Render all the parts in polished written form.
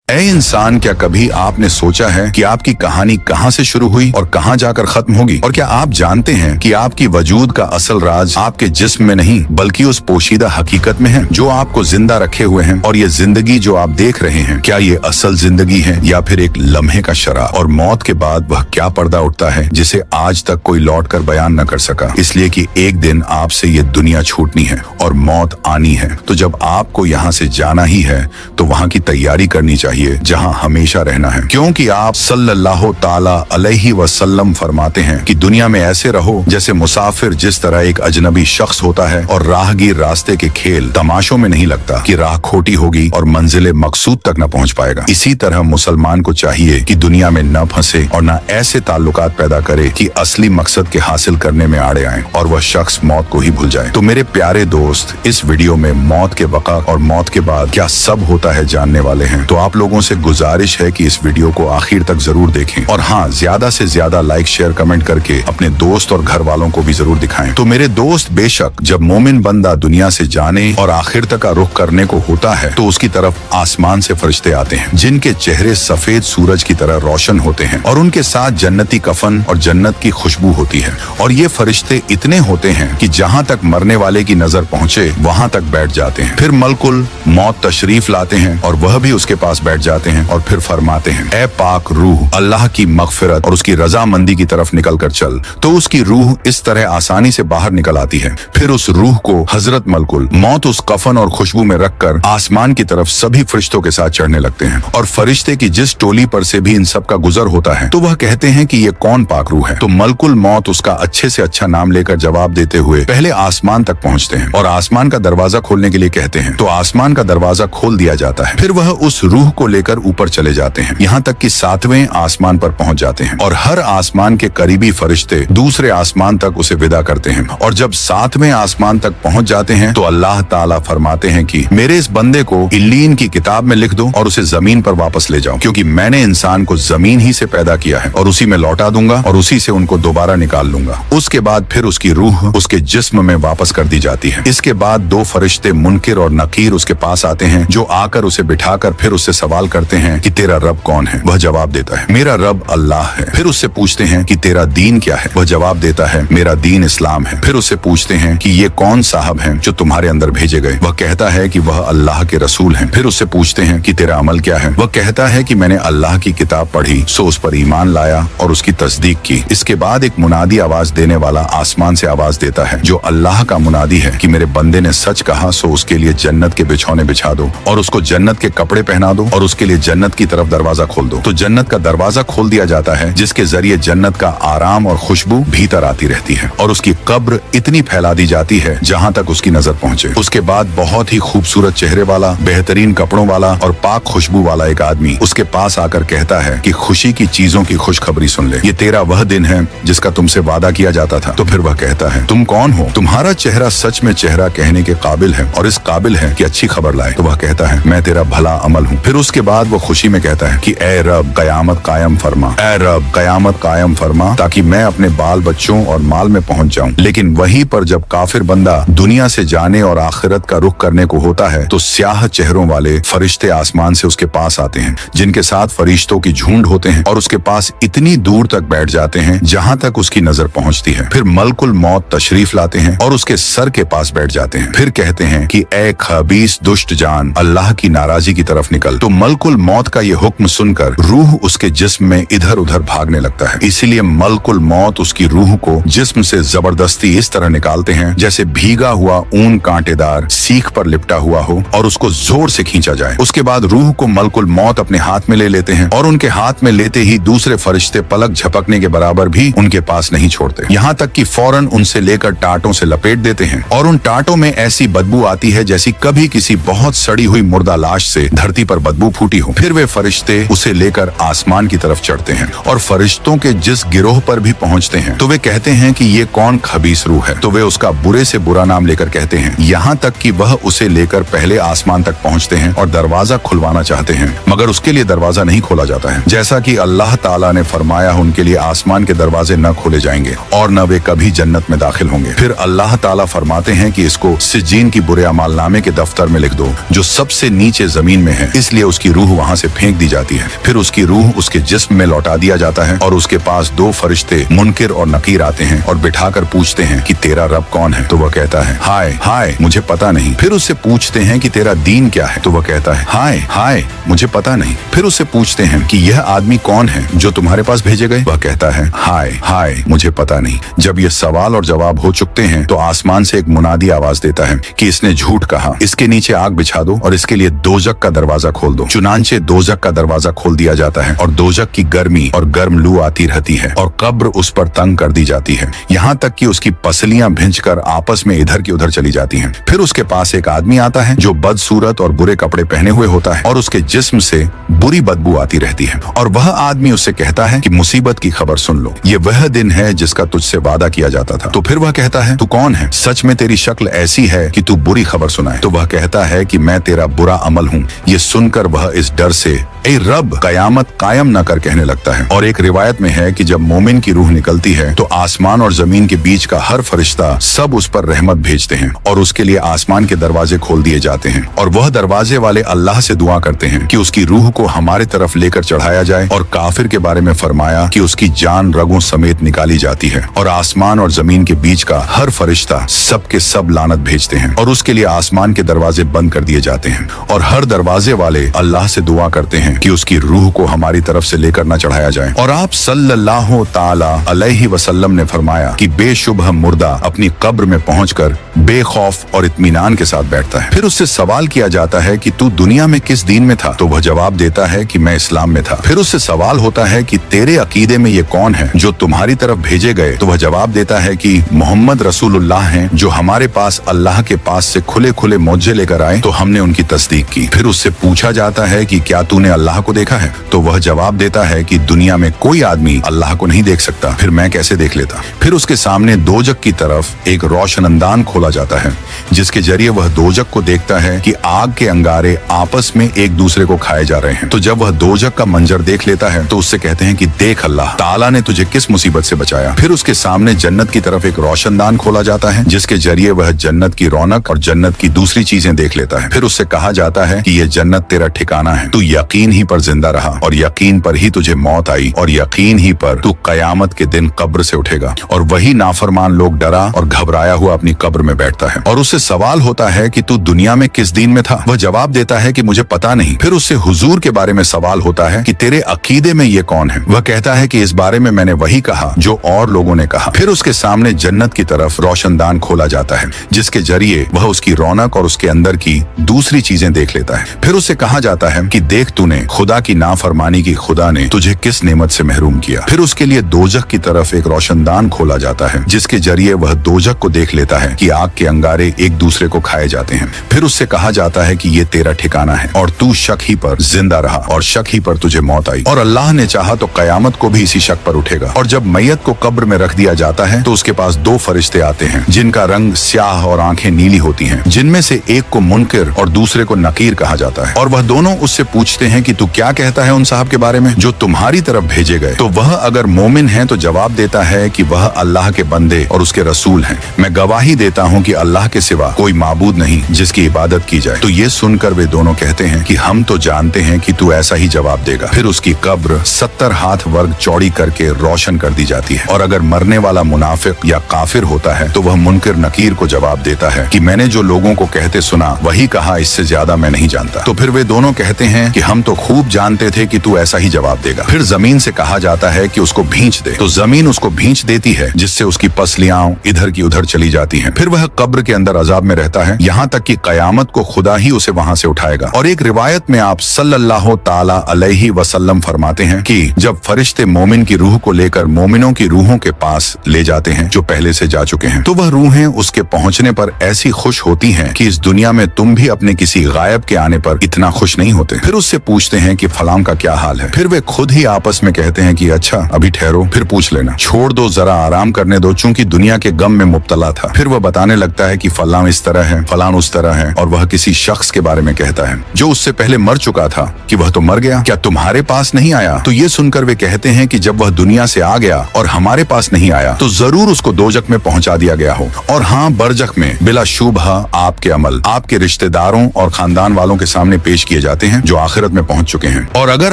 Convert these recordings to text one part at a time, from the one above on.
ऐ इंसान, क्या कभी आपने सोचा है कि आपकी कहानी कहां से शुरू हुई और कहां जाकर खत्म होगी? और क्या आप जानते हैं कि आपकी वजूद का असल राज आपके जिस्म में नहीं बल्कि उस पोशीदा हकीकत में है जो आपको जिंदा रखे हुए हैं? और ये जिंदगी जो आप देख रहे हैं, क्या ये असल जिंदगी है या फिर एक लम्हे का शराब? और मौत के बाद वह क्या पर्दा उठता है जिसे आज तक कोई लौट कर बयान न कर सका, इसलिए कि एक दिन आपसे ये दुनिया छूटनी है और मौत आनी है। तो जब आपको यहाँ से जाना ही है तो वहाँ की तैयारी करनी चाहिए जहां हमेशा रहना है, क्योंकि आप सल्लल्लाहु ताला अलैहि वसल्लम फरमाते हैं कि दुनिया में ऐसे रहो जैसे मुसाफिर जिस तरह एक अजनबी शख्स होता है और राहगीर रास्ते के खेल तमाशों में नहीं लगता कि राह खोटी होगी और मंजिले मकसूद तक न पहुंच पाएगा। इसी तरह मुसलमान को चाहिए कि दुनिया में न फंसे और न ऐसे ताल्लुकात पैदा करे कि असली मकसद के हासिल करने में आड़े आए और वह शख्स मौत को ही भूल जाए। तो मेरे प्यारे दोस्त, इस वीडियो में मौत के वक़्त और मौत के बाद क्या सब होता है जानने वाले हैं। तो आप लोगों से गुजारिश है कि इस वीडियो को आखिर तक जरूर देखें और हाँ, ज्यादा से ज्यादा लाइक शेयर कमेंट करके अपने दोस्त और घर वालों को भी जरूर दिखाएं। तो मेरे दोस्त, बेशक जब मोमिन बंदा दुनिया से जाने और आखिर तक का रुख करने को होता है तो उसकी तरफ आसमान से फरिश्ते आते हैं जिनके चेहरे सफेद सूरज की तरह रोशन होते हैं और उनके साथ जन्नती कफन और जन्नत की खुशबू होती है। और ये फरिश्ते इतने होते हैं कि जहाँ तक मरने वाले की नजर पहुँचे वहाँ तक बैठ जाते हैं। फिर मलकुल मौत तशरीफ लाते हैं और वह भी उसके पास बैठ जाते हैं और फिर फरमाते हैं, ऐ पाक रूह, अल्लाह की मगफिरत और उसकी रजामंदी की तरफ निकल कर चल। तो उसकी रूह इस तरह आसानी से बाहर निकल आती है। फिर उस रूह को हजरत मलकुल मौत उस कफन और खुशबू में रखकर आसमान की तरफ सभी फरिश्तों के साथ चढ़ने लगते हैं। और फरिश्ते की जिस टोली पर से भी इन सब का गुजर होता है तो वह कहते हैं कि ये कौन पाक रूह है। तो मलकुल मौत उसका अच्छे से अच्छा नाम लेकर जवाब देते हुए पहले आसमान तक पहुँचते हैं और आसमान का दरवाजा खोलने के लिए कहते हैं। तो आसमान का दरवाजा खोल दिया जाता है। फिर वह उस रूह को लेकर ऊपर चले जाते हैं, यहाँ तक कि 7वें आसमान पर पहुंच जाते हैं और हर आसमान के करीबी फरिश्ते दूसरे आसमान तक उसे विदा करते हैं। और जब 7वें आसमान तक पहुंच जाते हैं तो अल्लाह ताला फरमाते हैं कि मेरे इस बंदे को इल्लीन की किताब में लिख दो और उसे जमीन पर वापस ले जाओ, क्योंकि मैंने इंसान को जमीन ही से पैदा किया है और उसी में लौटा दूंगा और उसी से उनको दोबारा निकाल लूंगा। उसके बाद फिर उसकी रूह उसके जिस्म में वापस कर दी जाती है। इसके बाद 2 फरिश्ते मुनकिर और नकीर उसके पास आते हैं जो आकर उसे बिठाकर फिर उससे सवाल करते हैं कि तेरा रब कौन है? वह जवाब देता है, मेरा रब अल्लाह है। फिर उससे पूछते हैं कि तेरा दीन क्या है? वह जवाब देता है, मेरा दीन इस्लाम है। फिर उससे पूछते हैं कि ये कौन साहब हैं जो तुम्हारे अंदर भेजे गए? वह कहता है कि वह अल्लाह के रसूल हैं। फिर उससे पूछते हैं कि तेरा अमल क्या है? वह कहता है कि मैंने अल्लाह की किताब पढ़ी, सो उस पर ईमान लाया और उसकी तस्दीक की। इसके बाद एक मुनादी आवाज देने वाला आसमान से आवाज देता है जो अल्लाह का मुनादी है कि मेरे बंदे ने सच कहा, सो उसके लिए जन्नत के बिछौने बिछा दो और उसको जन्नत के कपड़े पहना दो और उसके लिए जन्नत की तरफ दरवाजा खोल दो। तो जन्नत का दरवाजा खोल दिया जाता है जिसके जरिए जन्नत का आराम और खुशबू भीतर आती रहती है और उसकी कब्र इतनी फैला दी जाती है जहाँ तक उसकी नजर पहुँचे। उसके बाद बहुत ही खूबसूरत चेहरे वाला, बेहतरीन कपड़ों वाला और पाक खुशबू वाला एक आदमी उसके पास आकर कहता है कि खुशी की चीजों की खुशखबरी सुन ले, ये तेरा वह दिन है जिसका तुमसे वादा किया जाता था। तो फिर वह कहता है, तुम कौन हो? तुम्हारा चेहरा सच में चेहरा कहने के काबिल है और इस काबिल है कि अच्छी खबर लाए। तो वह कहता है, मैं तेरा भला अमल हूँ। फिर उसके बाद वो खुशी में कहता है कि ऐ रब कयामत कायम फरमा, ऐ रब कयामत कायम फरमा, ताकि मैं अपने बाल बच्चों और माल में पहुंच जाऊं। लेकिन वहीं पर जब काफिर बंदा दुनिया से जाने और आखिरत का रुख करने को होता है तो स्याह चेहरों वाले फरिश्ते आसमान से उसके पास आते हैं जिनके साथ फरिश्तों की झुंड होते हैं और उसके पास इतनी दूर तक बैठ जाते हैं जहां तक उसकी नजर पहुंचती है। फिर मलकुल मौत तशरीफ लाते हैं और उसके सर के पास बैठ जाते हैं। फिर कहते हैं कि ऐ खबीस दुष्ट जान, अल्लाह की नाराजगी की तरफ निकल। तो मलकुल मौत का ये हुक्म सुनकर रूह उसके जिस्म में इधर उधर भागने लगता है। इसीलिए मलकुल मौत उसकी रूह को जिस्म से जबरदस्ती इस तरह निकालते हैं जैसे भीगा हुआ ऊन कांटेदार सीख पर लिपटा हुआ हो और उसको जोर से खींचा जाए। उसके बाद रूह को मलकुल मौत अपने हाथ में ले लेते हैं और उनके हाथ में लेते ही दूसरे फरिश्ते पलक झपकने के बराबर भी उनके पास नहीं छोड़ते, यहाँ तक कि फौरन उनसे लेकर टाटों से लपेट देते हैं और उन टाटों में ऐसी बदबू आती है जैसी कभी किसी बहुत सड़ी हुई मुर्दा लाश से धरती पर बदबू फूटी हो। फिर वे फरिश्ते उसे लेकर आसमान की तरफ चढ़ते हैं और फरिश्तों के जिस गिरोह पर भी पहुंचते हैं तो वे कहते हैं कि ये कौन खबीस रूह है। तो वे उसका बुरे से बुरा नाम लेकर कहते हैं, यहाँ तक कि वह उसे लेकर पहले आसमान तक पहुंचते हैं और दरवाजा खुलवाना चाहते हैं, मगर उसके लिए दरवाजा नहीं खोला जाता है। जैसा कि अल्लाह ताला ने फरमाया, उनके लिए आसमान के दरवाजे न खोले जाएंगे और न वे कभी जन्नत में दाखिल होंगे। फिर अल्लाह ताला फरमाते हैं कि इसको सिज्जीन की बुरे अमालनामे के दफ्तर में लिख दो जो सबसे नीचे जमीन में है, इसलिए उसकी रूह वहाँ से फेंक दी जाती है। फिर उसकी रूह उसके जिस्म में लौटा दिया जाता है और उसके पास दो फरिश्ते मुनकिर और नकीर आते हैं और बिठाकर पूछते हैं कि तेरा रब कौन है? तो वह कहता है हाय हाय मुझे पता नहीं। फिर उससे पूछते हैं कि तेरा दीन क्या है? तो वह कहता है हाय हाय मुझे पता नहीं। फिर उससे पूछते हैं कि यह आदमी कौन है जो तुम्हारे पास भेजे गए? वह कहता है हाय हाय मुझे पता नहीं। जब ये सवाल और जवाब हो चुकते हैं तो आसमान से एक मुनादी आवाज देता है कि इसने झूठ कहा, इसके नीचे आग बिछा दो और इसके लिए दोजक का दरवाजा खोल दो। चुनांचे दोजक का दरवाजा खोल दिया जाता है और दोजक की गर्मी और गर्म लू आती रहती है और कब्र उस पर तंग कर दी जाती है, यहाँ तक कि उसकी पसलियां भिंचकर आपस में इधर की उधर चली जाती हैं। फिर उसके पास एक आदमी आता है जो बदसूरत और बुरे कपड़े पहने हुए होता है और उसके जिस्म से बुरी बदबू आती रहती है और वह आदमी उससे कहता है कि मुसीबत की खबर सुन लो, ये वह दिन है जिसका तुझसे वादा किया जाता था। तो फिर वह कहता है तू कौन है? सच में तेरी शक्ल ऐसी है कि तू बुरी खबर सुनाए। तो वह कहता है कि मैं तेरा बुरा अमल हूँ। ये सुनकर वह इस डर से ए रब कयामत कायम न कर कहने लगता है। और एक रिवायत में है कि जब मोमिन की रूह निकलती है तो आसमान और जमीन के बीच का हर फरिश्ता सब उस पर रहमत भेजते हैं और उसके लिए आसमान के दरवाजे खोल दिए जाते हैं और वह दरवाजे वाले अल्लाह से दुआ करते हैं कि उसकी रूह को हमारे तरफ लेकर चढ़ाया जाए और काफिर के बारे में फरमाया कि उसकी जान रगों समेत निकाली जाती है और आसमान और जमीन के बीच का हर फरिश्ता सब के सब लानत भेजते हैं और उसके लिए आसमान के दरवाजे बंद कर दिए जाते हैं और हर दरवाजे वाले अल्लाह से दुआ करते हैं कि उसकी रूह को हमारी तरफ से लेकर न चढ़ाया जाए। और आप सल्लल्लाहु ताला अलैहि वसल्लम ने फरमाया कि बेशुबह मुर्दा अपनी कब्र में पहुंचकर बेखौफ और इत्मीनान के साथ बैठता है। फिर उससे सवाल किया जाता है कि तू दुनिया में किस दीन में था? तो वह जवाब देता है कि मैं इस्लाम में था। फिर उससे सवाल होता है कि तेरे अकीदे में ये कौन है जो तुम्हारी तरफ भेजे गए? तो वह जवाब देता है कि मोहम्मद रसूलुल्लाह हैं जो हमारे पास अल्लाह के पास से खुले खुले मौजे लेकर आए तो हमने उनकी तस्दीक की। फिर उससे पूछा जाता है कि क्या तूने अल्लाह को देखा है? तो वह जवाब देता है कि दुनिया में कोई आदमी अल्लाह को नहीं देख सकता, फिर मैं कैसे देख लेता? फिर उसके सामने दोजक की तरफ एक रोशनंदान खोला जाता है जिसके जरिए वह दोजक को देखता है कि आग के अंगारे आपस में एक दूसरे को खाए जा रहे हैं। तो जब वह दोजक का मंजर देख लेता है तो उससे कहते हैं कि देख अल्लाह ताला ने तुझे किस मुसीबत से बचाया। फिर उसके सामने जन्नत की तरफ एक रोशनदान खोला जाता है जिसके जरिए वह जन्नत की रौनक और जन्नत की दूसरी चीजें देख लेता है। फिर उससे कहा जाता है कि यह जन्नत तेरा ठिकाना है, तू यकीन ही पर जिंदा रहा और यकीन पर ही तुझे मौत आई और यकीन ही पर तू कयामत के दिन कब्र से उठेगा। और वही नाफरमान लोग डरा और घबराया हुआ अपनी कब्र में बैठता है और उससे सवाल होता है कि तू दुनिया में किस दीन में था? वह जवाब देता है कि मुझे पता नहीं। फिर उससे हुजूर के बारे में सवाल होता है कि तेरे अकीदे में ये कौन है? वह कहता है कि इस बारे में मैंने वही कहा जो और लोगों ने कहा। फिर उसके सामने जन्नत की तरफ रोशनदान खोला जाता है जिसके जरिए वह उसकी रौनक और उसके अंदर की दूसरी चीजें देख लेता है। फिर उससे कहा जाता है कि देख तूने खुदा की नाफरमानी की खुदा ने तुझे किस नेमत से महरूम किया। फिर उसके लिए दोजख की तरफ एक रोशनदान खोला जाता है जिसके जरिए वह दोजख को देख लेता है कि आग के अंगारे एक दूसरे को खाए जाते हैं। फिर उससे कहा जाता है कि ये तेरा ठिकाना है और तू शक ही पर जिंदा रहा और शक ही पर तुझे मौत आई और अल्लाह ने चाहा तो कयामत को भी इसी शक पर उठेगा। और जब मैयत को कब्र में रख दिया जाता है तो उसके पास दो फरिश्ते आते हैं जिनका रंग स्याह और आंखें नीली होती हैं, जिनमें से एक को मुनकिर और दूसरे को नकीर कहा जाता है। और वह दोनों उससे पूछते हैं कि तू क्या कहता है उन साहब के बारे में जो तुम्हारी तरफ भेजे गए? तो वह अगर मोमिन है तो जवाब देता है कि वह अल्लाह के बंदे और उसके रसूल हैं। मैं गवाही देता हूँ कि अल्लाह के सिवा कोई माबूद नहीं जिसकी इबादत की जाए। तो ये सुनकर वे दोनों कहते हैं कि हम तो जानते हैं कि तू ऐसा ही जवाब देगा। फिर उसकी कब्र 70 हाथ वर्ग चौड़ी करके रोशन कर दी जाती है और अगर मरने वाला मुनाफिक या काफिर होता है तो वह मुनकिर नकीर को जवाब देता है कि मैंने जो लोगों को कहते सुना वही कहा, इससे ज्यादा मैं नहीं जानता। तो फिर वे दोनों कहते हैं कि हम तो खूब जानते थे कि तू ऐसा ही जवाब देगा। फिर जमीन से कहा जाता है कि उसको भींच दे, तो जमीन उसको भींच देती है जिससे उसकी पसलियां इधर की उधर चली जाती हैं। फिर वह कब्र के अंदर अजाब में रहता है यहाँ तक कि कयामत को खुदा ही उसे वहां से उठाएगा। और एक रिवायत में आप सल्लल्लाहु ताला अलैहि वसल्लम फरमाते हैं कि जब फरिश्ते मोमिन की रूह को लेकर मोमिनों की रूहों के पास ले जाते हैं जो पहले से जा चुके हैं तो वह रूहें उसके पहुंचने पर ऐसी खुश होती हैं कि इस दुनिया में तुम भी अपने किसी गायब के आने पर इतना खुश नहीं होते। फिर उससे पूछते हैं कि फलां का क्या हाल है? फिर वे खुद ही आपस में कहते हैं कि अच्छा अभी ठहरो, फिर पूछ लेना, छोड़ दो, जरा आराम करने दो, चूंकि दुनिया के गम में मुब्तला था। फिर वह बताने लगता है कि फलां इस तरह है, फलां उस तरह है और वह किसी शख्स के बारे में कहता है जो उससे पहले मर चुका था कि वह तो मर गया, क्या तुम्हारे पास नहीं आया? तो ये सुनकर वे कहते हैं कि जब वह दुनिया से आ गया और हमारे पास नहीं आया तो जरूर उसको दोजख में पहुंचा दिया गया हो। और हाँ, बरजख में बिला शुबहा आपके अमल आपके रिश्तेदारों और खानदान वालों के सामने पेश किए जाते हैं जो आखिरत में पहुंच चुके हैं। और अगर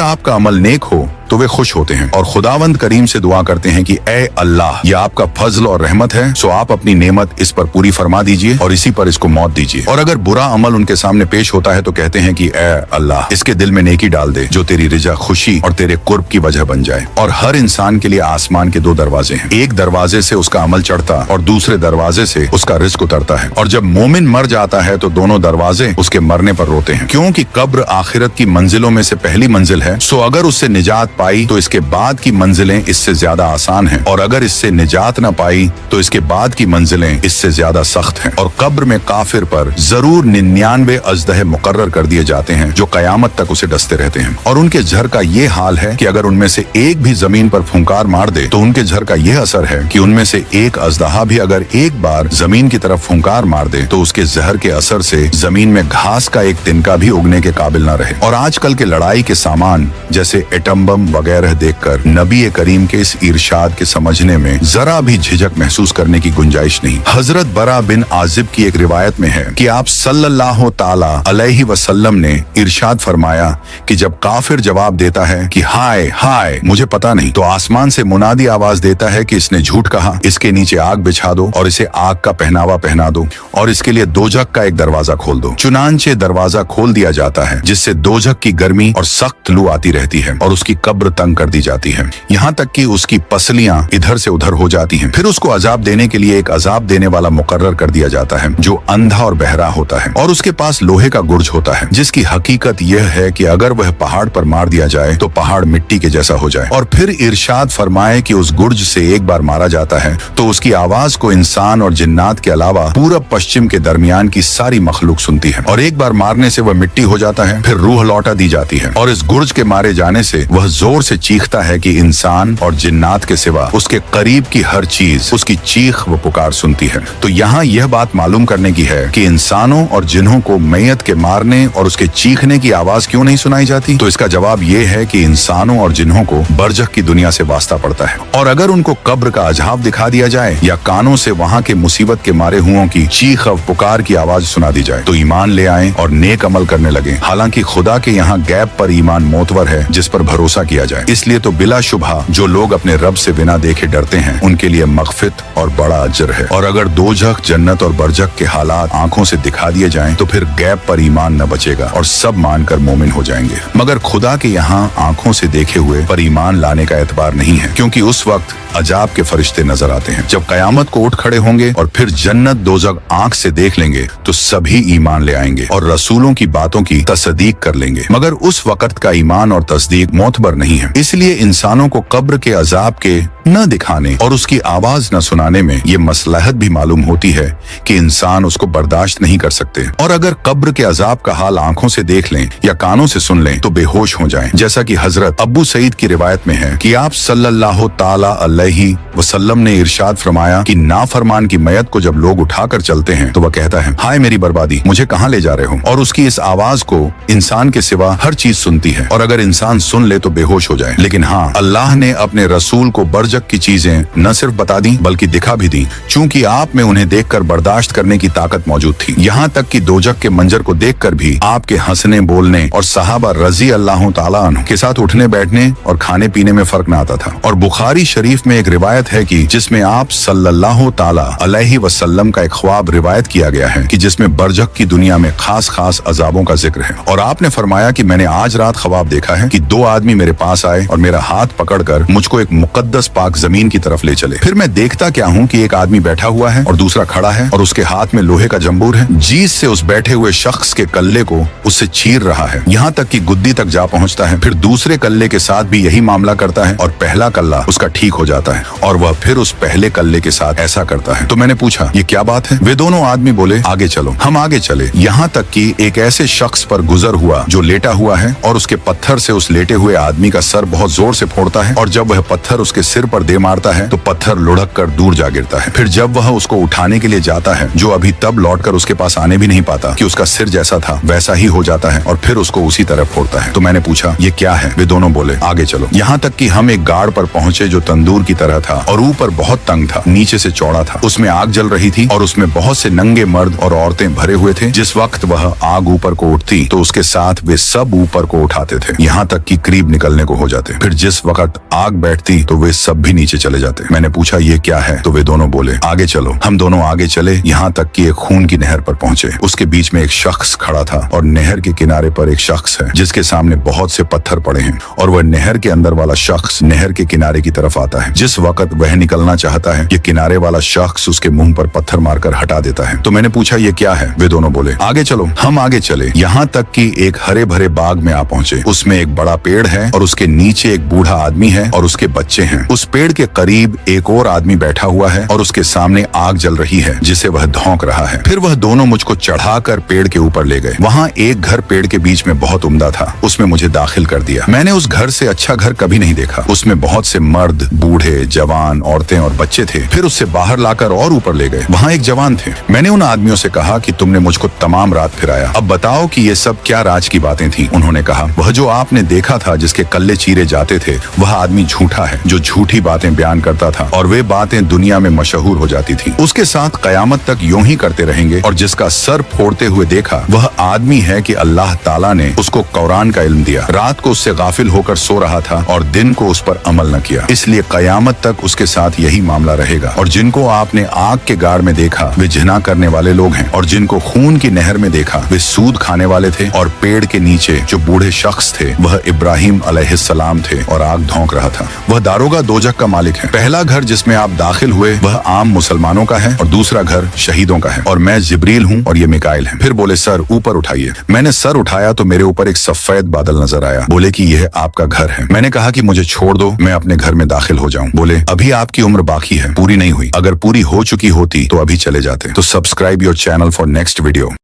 आपका अमल नेक हो तो वे खुश होते हैं और खुदावंद करीम से दुआ करते हैं कि ए अल्लाह, यह आपका फजल और रहमत है, सो आप अपनी नेमत इस पर पूरी फरमा दीजिए और इसी पर इसको मौत दीजिए। और अगर बुरा अमल उनके सामने पेश होता है तो कहते हैं कि ए अल्लाह, इसके दिल में नेकी डाल दे जो तेरी रिजा, खुशी और तेरे कुर्ब की वजह बन जाए। और हर इंसान के लिए आसमान के 2 दरवाजे हैं, एक दरवाजे से उसका अमल चढ़ता और दूसरे दरवाजे से उसका रिस्क उतरता है। और जब मोमिन मर जाता है तो दोनों दरवाजे उसके मरने पर रोते हैं, क्योंकि कब्र आखिरत की मंजिलों में से पहली मंजिल है। सो अगर उससे निजात पाई तो इसके बाद की मंजिलें इससे ज्यादा आसान हैं, और अगर इससे निजात न पाई तो इसके बाद की मंजिलें इससे ज्यादा सख्त हैं। और कब्र में काफिर पर जरूर 99 अजदहे मुकर्रर कर दिए जाते हैं जो कयामत तक उसे डसते रहते हैं। और उनके झर का ये हाल है कि अगर उनमें से एक भी जमीन पर फुंकार मार दे तो उनके झर का यह असर है कि उनमें से एक अजदहा भी अगर एक बार जमीन की तरफ फुंकार मार दे तो उसके जहर के असर से जमीन में घास का एक तिनका भी उगने के काबिल न रहे। और आजकल के लड़ाई के सामान जैसे एटम बम वगैरह देखकर नबी करीम के इस इरशाद के समझने में जरा भी झिझक महसूस करने की गुंजाइश नहीं। हजरत बरा बिन आजिब की एक रिवायत में है कि आप सल्लल्लाहु ताला अलैहि वसल्लम ने इरशाद फरमाया कि जब काफिर जवाब देता है कि हाय हाय मुझे पता नहीं, तो आसमान से मुनादी आवाज देता है कि इसने झूठ कहा, इसके नीचे आग बिछा दो और इसे आग का पहनावा पहना दो और इसके लिए दोजख का एक दरवाजा खोल दो। चुनांचे दरवाजा खोल दिया जाता है जिससे दोजख की गर्मी और सख्त लू आती रहती है और उसकी कब्र तंग कर दी जाती है, यहाँ तक कि उसकी पसलियां इधर से उधर हो जाती हैं। फिर उसको अजाब देने के लिए एक अजाब देने वाला मुकर्रर कर दिया जाता है जो अंधा और बहरा होता है और उसके पास लोहे का गुर्ज होता है, जिसकी हकीकत यह है कि अगर वह पहाड़ पर मार दिया जाए तो पहाड़ मिट्टी के जैसा हो जाए। और फिर इरशाद फरमाए कि उस गुर्ज से एक बार मारा जाता है तो उसकी आवाज को इंसान और जिन्नात के अलावा पूरब पश्चिम के दरमियान की सारी मखलूक सुनती है। और एक बार मारने से वह मिट्टी हो जाता है, फिर रूह लौटा दी जाती है और इस गुर्ज के मारे जाने से वह जोर से चीखता है कि इंसान और जिन्नात के सिवा उसके करीब की हर चीज उसकी चीख व पुकार सुनती है। तो यहाँ यह बात मालूम करने की है कि इंसानों और जिन्हों को मैयत के मारने और उसके चीखने की आवाज क्यों नहीं सुनाई जाती? तो इसका जवाब यह है कि इंसानों और जिन्हों को बरजख की दुनिया से वास्ता पड़ता है, और अगर उनको कब्र का अजाब दिखा दिया जाए या कानों से वहाँ के मुसीबत के मारे हुओं की चीख और पुकार की आवाज सुना दी जाए तो ईमान ले आए और नेक अमल करने लगे। हालांकि खुदा के यहाँ गैब पर ईमान मोतवर है जिस पर भरोसा किया जाए। इसलिए तो बिला शुबहा जो लोग अपने रब से बिना देखे डरते हैं उनके लिए मगफिरत और बड़ा अजर है। और अगर दोजख, जन्नत और बरजख के हालात आंखों से दिखा दिए जाएं तो फिर गैब पर ईमान न बचेगा और सब मानकर मोमिन हो जाएंगे। मगर खुदा के यहाँ आंखों से देखे हुए पर ईमान लाने का एतबार नहीं है, क्योंकि उस वक्त अजाब के फरिश्ते नजर आते हैं। जब कयामत को उठ खड़े होंगे और फिर जन्नत दोजख आंख से देख लेंगे तो सभी ईमान ले आएंगे और रसूलों की बातों की तस्दीक कर लेंगे। मगर उस वक्त का ईमान और तस्दीक मोतबर नहीं है। इसलिए इंसानों को कब्र के अजाब के न दिखाने और उसकी आवाज न सुनाने में ये मसलहत भी मालूम होती है कि इंसान उसको बर्दाश्त नहीं कर सकते। और अगर कब्र के अजाब का हाल आंखों से देख लें या कानों से सुन लें तो बेहोश हो जाएं। जैसा कि हजरत अबू सईद की रिवायत में है कि आप सल्लल्लाहु ताला अलैहि वसल्लम ने इरशाद फरमाया कि नाफरमान की मैयत को जब लोग उठाकर चलते हैं तो वह कहता है, हाय मेरी बर्बादी, मुझे कहाँ ले जा रहे हो? और उसकी इस आवाज को इंसान के सिवा हर चीज सुनती है, और अगर इंसान सुन ले तो बेहोश हो जाए। लेकिन हाँ, अल्लाह ने अपने रसूल को बरजख की चीजें न सिर्फ बता दी बल्कि दिखा भी दी, चूंकि आप में उन्हें देखकर बर्दाश्त करने की ताकत मौजूद थी। यहाँ तक कि दोजख के मंजर को देखकर भी आपके हंसने बोलने और सहाबा रजी अल्लाह ताला अन्हु के साथ उठने बैठने और खाने पीने में फर्क न आता था। और बुखारी शरीफ में एक रिवायत है कि जिसमें आप सल्लल्लाहु ताला अलैहि वसल्लम का एक ख्वाब रिवायत किया गया है कि जिसमें बरजख की दुनिया में खास खास अजाबों का जिक्र है। और आपने फरमाया कि मैंने आज रात ख्वाब देखा है कि 2 आदमी मेरे पास आए और मेरा हाथ पकड़कर मुझको एक मुकद्दस पाक जमीन की तरफ ले चले। फिर मैं देखता क्या हूँ कि एक आदमी बैठा हुआ है और दूसरा खड़ा है और उसके हाथ में लोहे का जंबूर है। जीस से उस बैठे हुए शख्स के कल्ले को उससे चीर रहा है, यहाँ तक कि गुद्दी तक जा पहुँचता है। फिर दूसरे कल्ले के साथ भी यही मामला करता है और पहला कल्ला उसका ठीक हो जाता है और वह फिर उस पहले कल्ले के साथ ऐसा करता है। तो मैंने पूछा, ये क्या बात है? वे दोनों आदमी बोले, आगे चलो। हम आगे चले, यहाँ तक कि एक ऐसे शख्स पर गुजर हुआ जो लेटा हुआ है और उसके पत्थर से उस लेटे हुए आदमी का सर बहुत जोर से फोड़ता है, और जब वह पत्थर उसके सिर पर दे मारता है तो पत्थर लुढ़क कर दूर जा गिरता है। फिर जब वह उसको उठाने के लिए जाता है, जो अभी तब लौटकर उसके पास आने भी नहीं पाता कि उसका सिर जैसा था वैसा ही हो जाता है और फिर उसको उसी तरफ फोड़ता है। तो मैंने पूछा ये क्या है? वे दोनों बोले आगे चलो। यहाँ तक कि हम एक गाड़ पर पहुंचे जो तंदूर की तरह था और ऊपर बहुत तंग था, नीचे से चौड़ा था। उसमें आग जल रही थी और उसमें बहुत से नंगे मर्द और औरतें भरे हुए थे। जिस वक्त वह आग ऊपर को उठती तो उसके साथ वे सब ऊपर को उठाते थे, यहाँ तक कि करीब निकलने को हो जाते। फिर जिस वक्त आग बैठती तो वे सब भी नीचे चले जाते। मैंने पूछा ये क्या है? तो वे दोनों बोले आगे चलो। हम दोनों आगे चले, यहाँ तक कि एक खून की नहर पर पहुंचे। उसके बीच में एक शख्स खड़ा था और नहर के किनारे पर एक शख्स है जिसके सामने बहुत से पत्थर पड़े हैं और वह नहर के अंदर वाला शख्स नहर के किनारे की तरफ आता है। जिस वक्त वह निकलना चाहता है, ये किनारे वाला शख्स उसके मुंह पर पत्थर मारकर हटा देता है। तो मैंने पूछा ये क्या है? वे दोनों बोले आगे चलो। हम आगे चले, यहाँ तक कि एक हरे भरे बाग में आ पहुंचे। उसमें एक बड़ा पेड़ है और उसके नीचे एक बूढ़ा आदमी है और उसके बच्चे हैं। उस पेड़ के करीब एक और आदमी बैठा हुआ है और उसके सामने आग जल रही है जिसे वह धौंक रहा है। फिर वह दोनों मुझको चढ़ाकर पेड़ के ऊपर ले गए। वहाँ एक घर पेड़ के बीच में बहुत उम्दा था, उसमें मुझे दाखिल कर दिया। मैंने उस घर से अच्छा घर कभी नहीं देखा। उसमें बहुत से मर्द, बूढ़े, जवान, औरतें और बच्चे थे। फिर उससे बाहर लाकर और ऊपर ले गए। वहाँ एक जवान थे। मैंने उन आदमियों से कहा कि तुमने मुझको तमाम रात फिराया, अब बताओ कि ये सब क्या राज की बातें थी। उन्होंने कहा वह जो आपने देखा था जिसके कल्ले चीरे जाते थे, वह आदमी झूठा है जो झूठी बातें बयान करता था और वे बातें दुनिया में मशहूर हो जाती थी। उसके साथ कयामत तक यूं ही करते रहेंगे। और जिसका सर फोड़ते हुए देखा वह आदमी है कि अल्लाह ताला ने उसको कुरान का इल्म दिया, रात को उससे गाफिल होकर सो रहा था और दिन को उस पर अमल न किया, इसलिए कयामत तक उसके साथ यही मामला रहेगा। और जिनको आपने आग के गाड़ में देखा वे जिना करने वाले लोग हैं और जिनको खून की नहर में देखा वे सूद खाने वाले थे। और पेड़ के नीचे जो बूढ़े शख्स थे वह इब्राहिम अलैहिस्सलाम थे और आग धौंक रहा था। वह दारोगा दोजख का मालिक है। पहला घर जिसमें आप दाखिल हुए वह आम मुसलमानों का है और दूसरा घर शहीदों का है और मैं जिब्रील हूँ और ये मिकाइल है। फिर बोले सर ऊपर उठाइए। मैंने सर उठाया तो मेरे ऊपर एक सफेद बादल नजर आया। बोले कि यह आपका घर है। मैंने कहा कि मुझे छोड़ दो, मैं अपने घर में दाखिल हो जाऊं। बोले अभी आपकी उम्र बाकी है, पूरी नहीं हुई, अगर पूरी हो चुकी होती तो अभी चले जाते। तो subscribe your channel for next video.